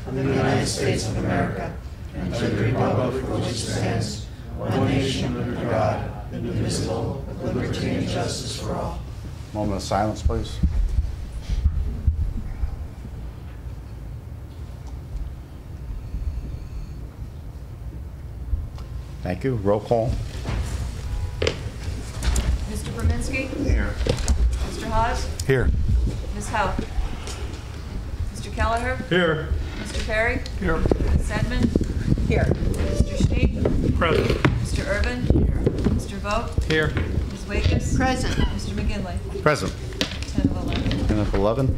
of the United States of America and to the republic for which it stands, one nation under God, indivisible, with liberty and justice for all. Moment of silence, please. Thank you. Roll call. Mr. Berminski? Here. Mr. Haas? Here. Ms. Howe? Mr. Kelleher? Here. Mr. Perry? Here. Ms. Sedman? Here. Mr. Schneed? Present. Mr. Irvin? Here. Mr. Vogt? Here. Ms. Wakes? Present. Mr. McGinley? Present. 10 of 11. 10 of 11.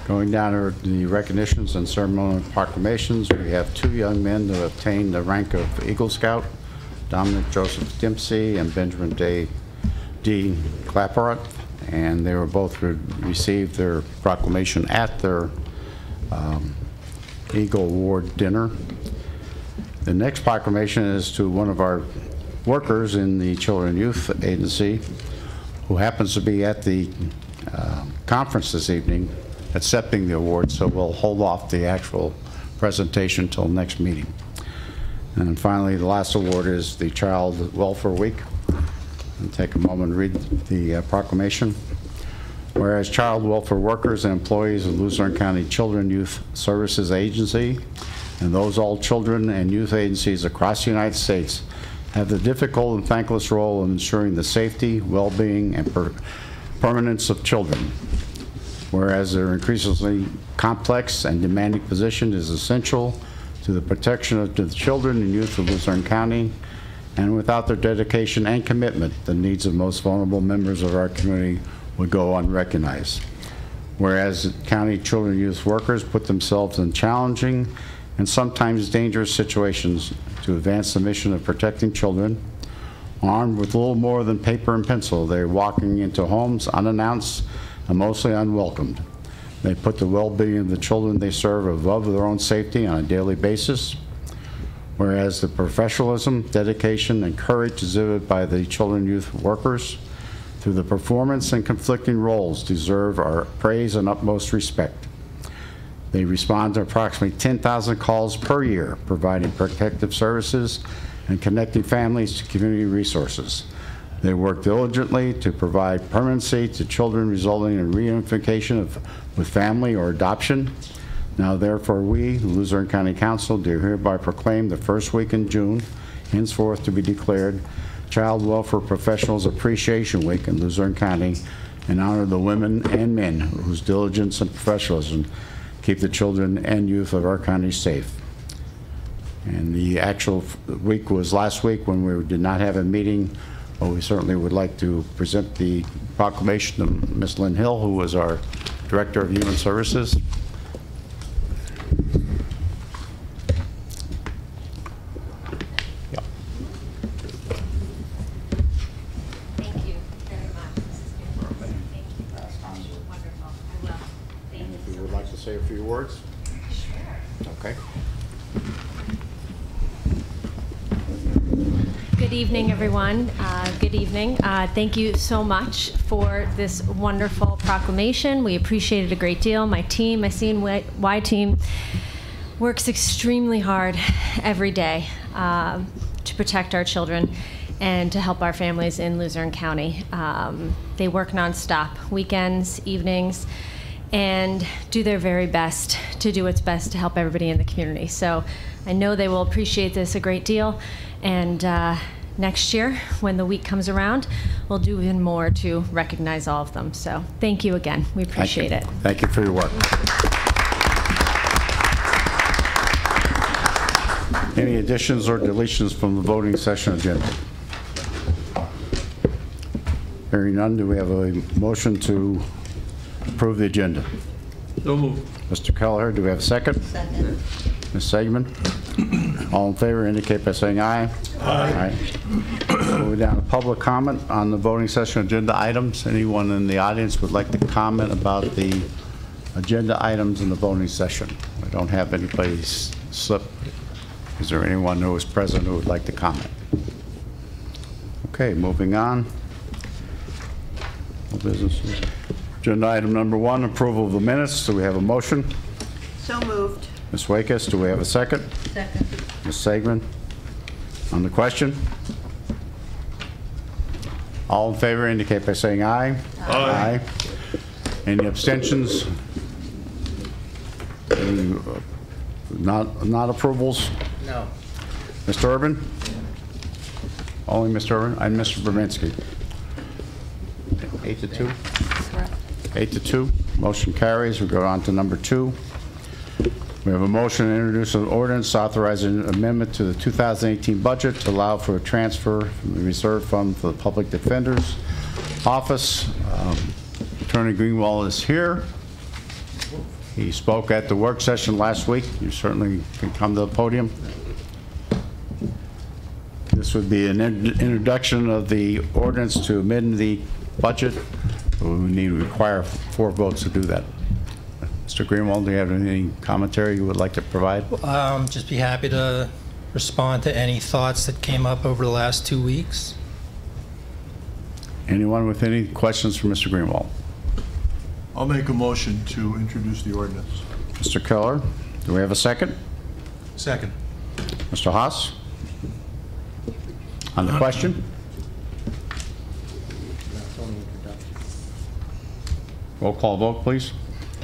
Going down to the recognitions and ceremonial proclamations, we have two young men who obtained the rank of Eagle Scout, Dominic Joseph Dempsey and Benjamin D. Clapperot, and they were both received their proclamation at their Eagle Award dinner. The next proclamation is to one of our workers in the Children and Youth Agency who happens to be at the conference this evening accepting the award, so we'll hold off the actual presentation until next meeting. And then finally, the last award is the Child Welfare Week. I'll take a moment and read the proclamation. Whereas child welfare workers and employees of Luzerne County Children and Youth Services Agency and those all children and youth agencies across the United States have the difficult and thankless role of ensuring the safety, well-being, and permanence of children. Whereas their increasingly complex and demanding position is essential to the protection of the children and youth of Luzerne County, and without their dedication and commitment, the needs of most vulnerable members of our community would go unrecognized. Whereas county children and youth workers put themselves in challenging and sometimes dangerous situations to advance the mission of protecting children, armed with little more than paper and pencil, they're walking into homes unannounced and mostly unwelcomed. They put the well-being of the children they serve above their own safety on a daily basis. Whereas the professionalism, dedication, and courage exhibited by the children and youth workers through the performance and conflicting roles deserve our praise and utmost respect. They respond to approximately 10,000 calls per year, providing protective services and connecting families to community resources. They work diligently to provide permanency to children resulting in reunification with family or adoption. Now therefore we, the Luzerne County Council, do hereby proclaim the first week in June, henceforth to be declared Child Welfare Professionals Appreciation Week in Luzerne County, and honor the women and men whose diligence and professionalism keep the children and youth of our county safe. And the actual week was last week when we did not have a meeting. But we certainly would like to present the proclamation to Ms. Lynn Hill, who was our Director of Human Services. Thank you very much. This is beautiful. Thank you. Wonderful. I will. Thank you. If you would like to say a few words. Sure. Okay. Good evening, everyone. Good evening. Thank you so much for this wonderful proclamation. We appreciate it a great deal. My team, my CNY team, works extremely hard every day to protect our children and to help our families in Luzerne County. They work nonstop, weekends, evenings, and do their very best to do what's best to help everybody in the community. So I know they will appreciate this a great deal. And next year, when the week comes around, we'll do even more to recognize all of them. So thank you again. We appreciate it. Thank you for your work. Any additions or deletions from the voting session agenda? Hearing none, do we have a motion to approve the agenda? So moved. Mr. Kelleher, do we have a second? Second. Ms. Segman? All in favor indicate by saying aye. Aye. Moving down to public comment on the voting session agenda items. Anyone in the audience would like to comment about the agenda items in the voting session? I don't have anybody's slip. Is there anyone who is present who would like to comment? Okay, moving on. No businesses. Agenda item number 1, approval of the minutes. Do we have a motion? So moved. Ms. Wakes, do we have a second? Second. Ms. Sagman? On the question? All in favor indicate by saying aye. Aye. Any abstentions? Any, not approvals? No. Mr. Urban? Only Mr. Urban and Mr. Berminski. 8 to 2? Correct. 8 to 2. Motion carries. We go on to number 2. We have a motion to introduce an ordinance authorizing an amendment to the 2018 budget to allow for a transfer from the reserve fund for the public defender's office. Attorney Greenwald is here. He spoke at the work session last week. You certainly can come to the podium. This would be an introduction of the ordinance to amend the budget. We need to require 4 votes to do that. Mr. Greenwald, do you have any commentary you would like to provide? Just be happy to respond to any thoughts that came up over the last 2 weeks. Anyone with any questions for Mr. Greenwald? I'll make a motion to introduce the ordinance. Mr. Keller, do we have a second? Second. Mr. Haas? On the question? Roll call vote, please.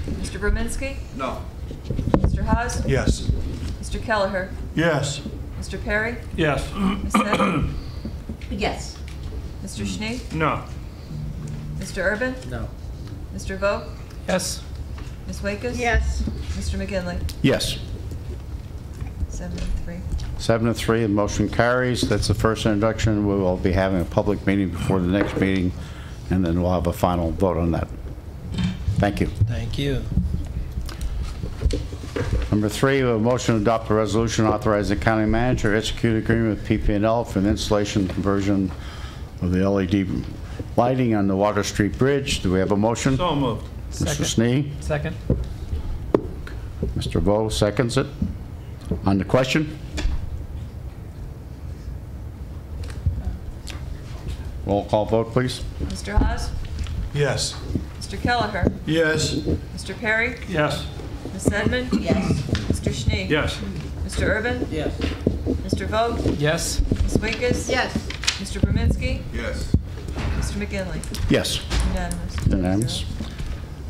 Mr. Berminski? No. Mr. Haas? Yes. Mr. Kelleher? Yes. Mr. Perry? Yes. Ms. Sedgman? Yes. Mr. Schnee? No. Mr. Urban? No. Mr. Vogt? Yes. Ms. Wakes? Yes. Mr. McGinley? Yes. 7-3. 7 to 3, the motion carries. That's the first introduction. We will be having a public meeting before the next meeting, and then we'll have a final vote on that. Thank you. Thank you. Number 3, a motion to adopt a resolution authorizing the county manager to execute an agreement with PP&L for the installation and conversion of the LED lighting on the Water Street Bridge. Do we have a motion? So moved. Mr. Snee? Second. Mr. Vo seconds it. On the question? Roll call vote, please. Mr. Haas? Yes. Mr. Kelleher? Yes. Mr. Perry? Yes. Ms. Sedgman? Yes. Mr. Schnee? Yes. Mr. Urban? Yes. Mr. Vogt? Yes. Ms. Wakes? Yes. Mr. Berminski? Yes. Mr. McGinley? Yes. Unanimous. Unanimous.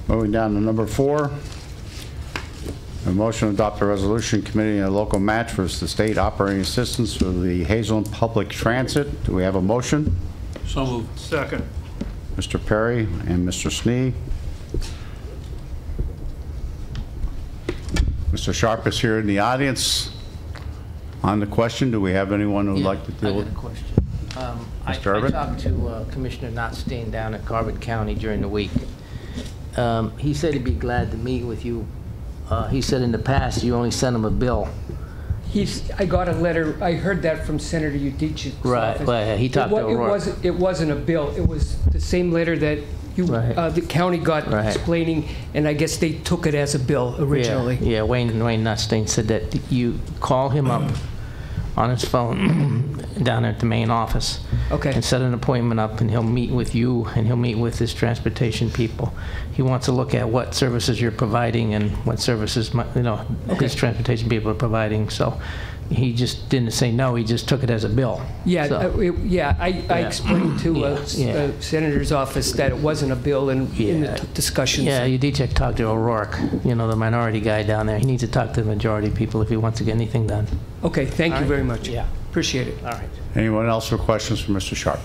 Moving down to number 4. A motion to adopt a resolution committing a local match for the state operating assistance for the Hazleton Public Transit. Do we have a motion? So moved. Second. Mr. Perry and Mr. Snee. Mr. Sharp is here in the audience. On the question, do we have anyone who would like to deal I with got a question. I Mr. Urban? talked to Commissioner Notstein down at Carbon County during the week. He said he'd be glad to meet with you. He said in the past you only sent him a bill. I got a letter, I heard that from Senator Udicic's Right, office. well, he talked to O'Rourke. It wasn't a bill, it was the same letter that you, Right. the county got Right. explaining, and I guess they took it as a bill originally. Yeah, Wayne Notstein said that you call him up on his phone down at the main office. Okay. And set an appointment up, and he'll meet with you, and he'll meet with his transportation people. He wants to look at what services you're providing and what services, his transportation people are providing. So he just didn't say no, he just took it as a bill. Yeah, So, I explained to Yeah. Senator's office that it wasn't a bill in the Yeah. discussions. Yeah, Udicich talked to O'Rourke, the minority guy down there. He needs to talk to the majority people if he wants to get anything done. Okay, thank you very much. Yeah. Appreciate it. All right. Anyone else for questions for Mr. Sharp?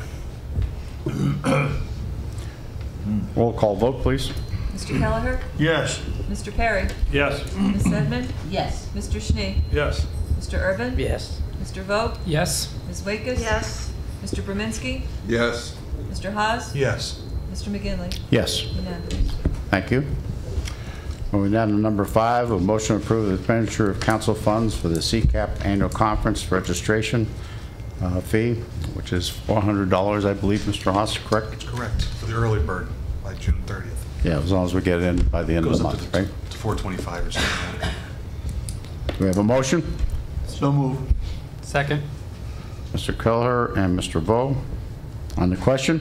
Roll call vote, please. Mr. Kelleher? Yes. Mr. Perry? Yes. Ms. Sedgman? Yes. Mr. Schnee? Yes. Mr. Urban? Yes. Mr. Vogt? Yes. Ms. Wakes? Yes. Mr. Berminski? Yes. Mr. Haas? Yes. Mr. McGinley? Yes. Unanimous. Thank you. Moving down to number 5, a motion to approve the expenditure of council funds for the CCAP annual conference registration fee, which is $400, I believe, Mr. Haas, correct? Correct, for the early bird by June 30th. Yeah, as long as we get it in by the end of Goes the up month, to right? to 425 or something like that. Do we have a motion? So moved. Second. Mr. Kelleher and Mr. Vo. On the question?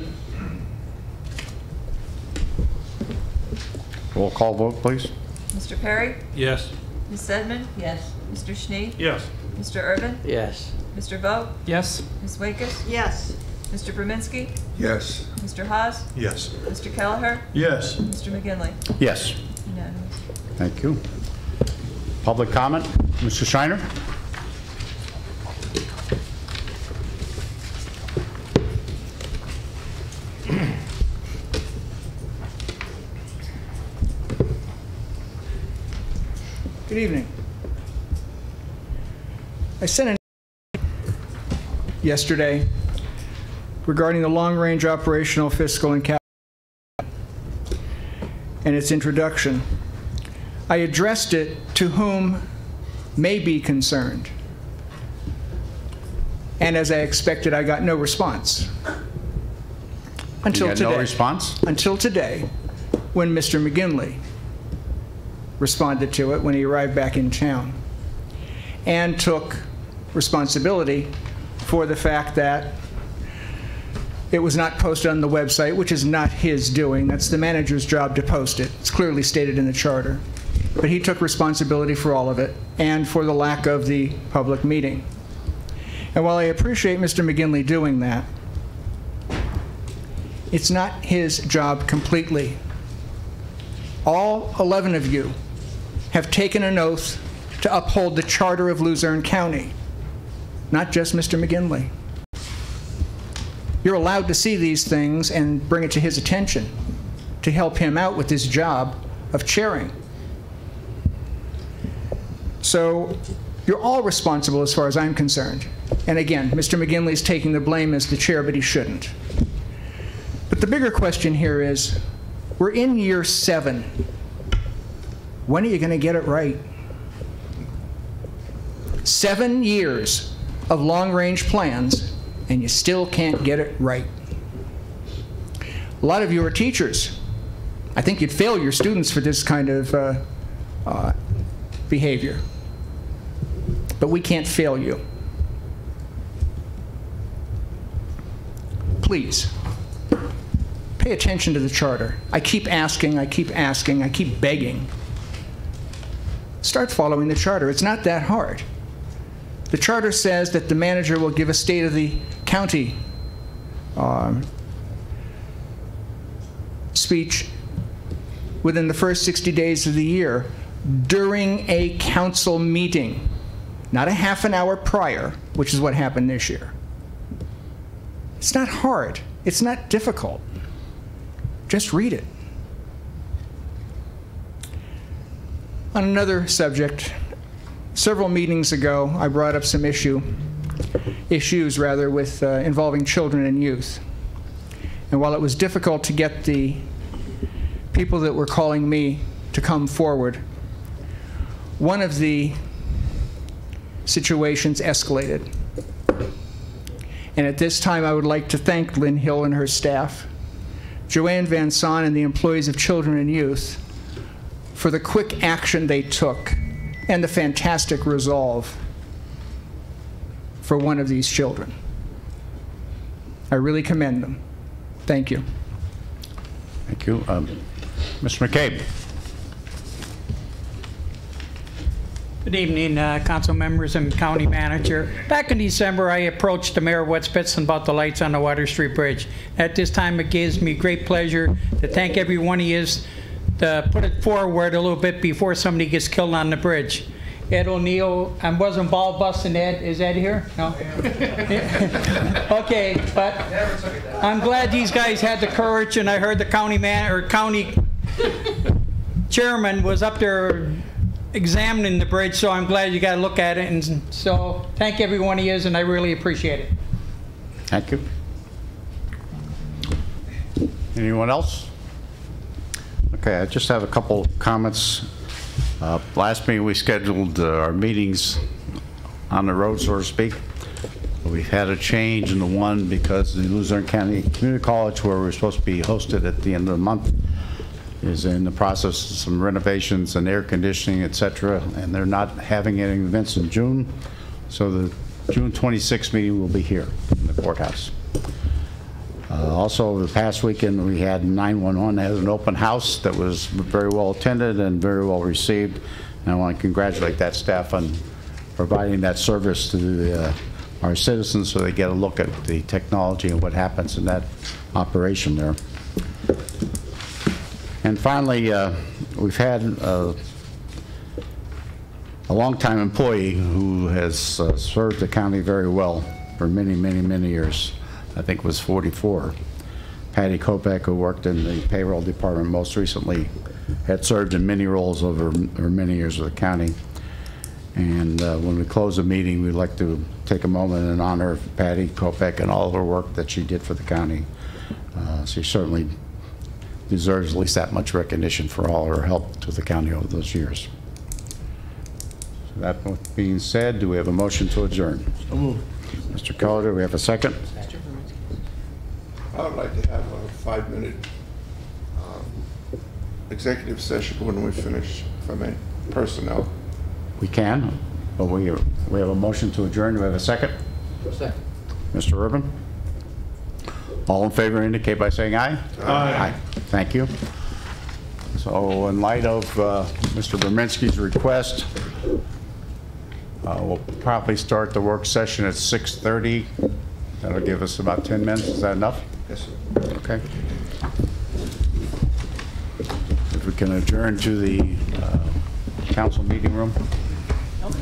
Roll call vote, please. Mr. Perry? Yes. Ms. Sedman? Yes. Mr. Schnee? Yes. Mr. Urban? Yes. Mr. Vogt? Yes. Ms. Wakes? Yes. Mr. Brzezinski? Yes. Mr. Haas? Yes. Mr. Kelleher? Yes. Mr. McGinley? Yes. Unanimous. Thank you. Public comment? Mr. Shiner? Good evening. I sent an yesterday regarding the long-range operational, fiscal, and capital and its introduction. I addressed it to whom may be concerned. And as I expected, I got no response. Until You got today. no response? Until today, when Mr. McGinley responded to it when he arrived back in town and took responsibility for the fact that it was not posted on the website, which is not his doing. That's the manager's job to post it. It's clearly stated in the charter. But he took responsibility for all of it and for the lack of the public meeting. And while I appreciate Mr. McGinley doing that, it's not his job completely. All 11 of you have taken an oath to uphold the charter of Luzerne County, not just Mr. McGinley. You're allowed to see these things and bring it to his attention to help him out with his job of chairing. So you're all responsible as far as I'm concerned. And again, Mr. McGinley is taking the blame as the chair, but he shouldn't. But the bigger question here is, we're in year 7. When are you going to get it right? 7 years of long-range plans, and you still can't get it right. A lot of you are teachers. I think you'd fail your students for this kind of behavior. But we can't fail you. Please, pay attention to the charter. I keep asking, I keep asking, I keep begging. Start following the charter. It's not that hard. The charter says that the manager will give a state of the county speech within the first 60 days of the year during a council meeting, not a half an hour prior, which is what happened this year. It's not hard. It's not difficult. Just read it. On another subject, several meetings ago, I brought up some issues with involving children and youth. And while it was difficult to get the people that were calling me to come forward, one of the situations escalated. And at this time, I would like to thank Lynn Hill and her staff, Joanne Van Son and the employees of Children and Youth for the quick action they took and the fantastic resolve for one of these children. I really commend them. Thank you. Thank you. Mr. McCabe. Good evening, council members and county manager. Back in December, I approached the mayor of West Pittston about the lights on the Water Street Bridge. At this time, it gives me great pleasure to thank every one of you to put it forward a little bit before somebody gets killed on the bridge. Ed O'Neill, I was involved busting Ed. Is Ed here? No? Okay, but I'm glad these guys had the courage, and I heard the county chairman was up there examining the bridge, so I'm glad you got to look at it. And so thank every one of you, and I really appreciate it. Thank you. Anyone else? Okay, I just have a couple comments. Last meeting we scheduled our meetings on the road, so to speak. We've had a change in the one because the Luzerne County Community College, where we're supposed to be hosted at the end of the month, is in the process of some renovations and air conditioning, etc., and they're not having any events in June, so the June 26th meeting will be here in the courthouse. Also, over the past weekend, we had 911 as an open house that was very well attended and very well received, And I want to congratulate that staff on providing that service to our citizens so they get a look at the technology and what happens in that operation there. And finally, we've had a longtime employee who has served the county very well for many, many, many years. I think it was 44. Patty Kopek, who worked in the payroll department most recently, had served in many roles over many years with the county. And when we close the meeting, we'd like to take a moment and honor Patty Kopek and all of her work that she did for the county. She certainly deserves at least that much recognition for all her help to the county over those years. So that being said, do we have a motion to adjourn? So moved. Mr. Keller, do we have a second? I would like to have a 5-minute executive session when we finish, if I may, personnel. We can, but we have a motion to adjourn. Do we have a second? Second. Mr. Urban? All in favor indicate by saying aye. Aye. Thank you. So in light of Mr. Berminski's request, we'll probably start the work session at 6:30. That'll give us about 10 minutes. Is that enough? Yes, sir. Okay. If we can adjourn to the council meeting room. Okay.